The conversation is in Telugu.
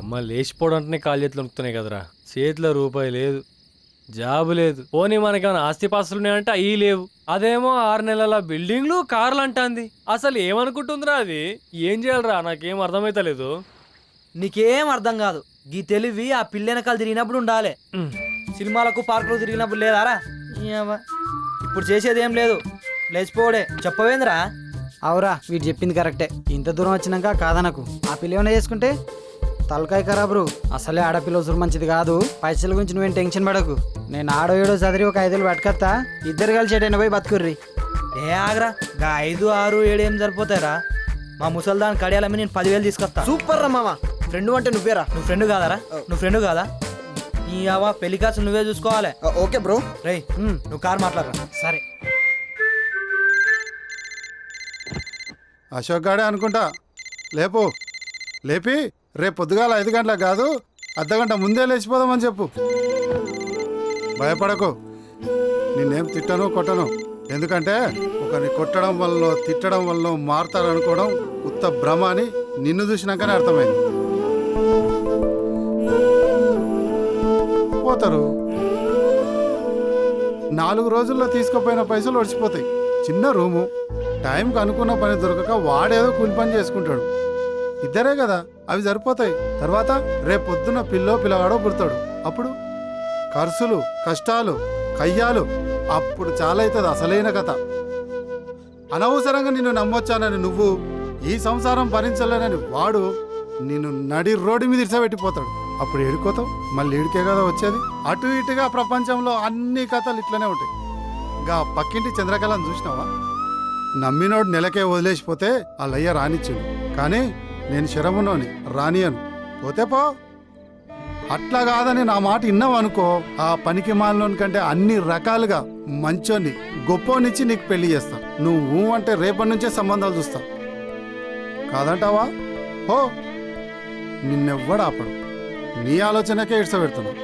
అమ్మ లేచిపోవడం అంటేనే కాలు చేతులు వణుకుతున్నాయి కదరా. చేతిలో రూపాయి లేదు, జాబు లేదు. పోనీ మనకేమైనా ఆస్తిపాస్తులు ఉన్నాయంటే అవి లేవు. అదేమో 6 నెలల బిల్డింగ్లు కార్లు అంటాంది. అసలు ఏమనుకుంటుందిరా అది? ఏం చేయాలరా నాకేం అర్థమైతలేదు. నీకేం అర్థం కాదు. గీ తెలివి ఆ పిల్లెనకాలు తిరిగినప్పుడు ఉండాలి. సినిమాలకు పార్కులకు తిరిగినప్పుడు లేదారా? ఏవ్వ. ఇప్పుడు చేసేది ఏం లేదు, లేచిపోవడే. చెప్పవేంద్రా? అవురా, వీడు చెప్పింది కరెక్టే. ఇంత దూరం వచ్చినాక కాదనకు. ఆ పిల్ల ఏమైనా చేసుకుంటే తలకాయ ఖరాబరు. అసలే ఆడపిల్ల ఉసురు మంచిది కాదు. పైసల గురించి నువ్వేం టెన్షన్ పడకు. నేను ఆడో ఏడో చదివి ఒక 5 పట్టుకొస్తా. ఇద్దరు కలిసి ఎటైనా పోయి బతుకుర్రి. ఏ ఆగ్రా, గా 5, 6, 7 ఏం సరిపోతాయిరా? మా ముసల్దాన్ కడియాలమ్మి నేను 10,000 తీసుకొస్తా. సూపర్ రా మామ. ఫ్రెండ్ అంటే నువ్వేరా. నువ్వు ఫ్రెండ్ కాదారా? నువ్వు ఫ్రెండ్ కాదా? నీ అవ్వ పెళ్లి కాసు నువ్వే చూసుకోవాలి. Okay bro. రేయ్, నువ్వు కారు మాట్లాడరా. సరే. అశోక్ గాడే అనుకుంటా. లేపు, లేపి రేపు పొద్దుగాల 5 గంటలకు కాదు, అర్ధగంట ముందే లేచిపోదామని చెప్పు. భయపడకు, నిన్నేం తిట్టను కొట్టను. ఎందుకంటే ఒకరిని కొట్టడం వల్ల తిట్టడం వల్ల మారుతారనుకోవడం ఉత్త భ్రమ అని నిన్ను చూసినాకనే అర్థమైంది. పోతారు. 4 రోజుల్లో తీసుకుపోయిన పైసలు ఒడిచిపోతాయి. చిన్న రూము, టైంకి అనుకున్న పని దొరకక వాడేదో కూలి పని చేసుకుంటాడు. ఇద్దరే కదా, అవి సరిపోతాయి. తర్వాత రేపు పొద్దున్న పిల్లగాడో పుడతాడు. అప్పుడు ఖర్చులు, కష్టాలు, కయ్యాలు, అప్పుడు చాలా అవుతుంది అసలైన కథ. అనవసరంగా నిన్ను నమ్మొచ్చానని నువ్వు, ఈ సంసారం భరించలేనని వాడు నిన్ను నడి రోడ్డు మీద ఇడిసబెట్టిపోతాడు. అప్పుడు ఏడుకోతావు, మళ్ళీ ఏడికే కదా వచ్చేది. అటు ఇటుగా ప్రపంచంలో అన్ని కథలు ఇట్లనే ఉంటాయి. ఇంకా పక్కింటి చంద్రకళను చూసినావా? నమ్మినోడు నెలకే వదిలేసిపోతే వాళ్ళయ్య రానిచ్చిండు. కానీ నేను శరమునోని రానియను. పోతే పో. అట్లా కాదని నా మాట విన్నావు అనుకో, ఆ పనికి మాలినోని కంటే అన్ని రకాలుగా మంచోని గొప్పోనిచ్చి నీకు పెళ్లి చేస్తా. నువ్వు అంటే రేపటి నుంచే సంబంధాలు చూస్తా. కాదంటావా? ఓ, నిన్నెవ్వడు ఆపడు. నీ ఆలోచనకే ఇడ్సబెడుతున్నావు.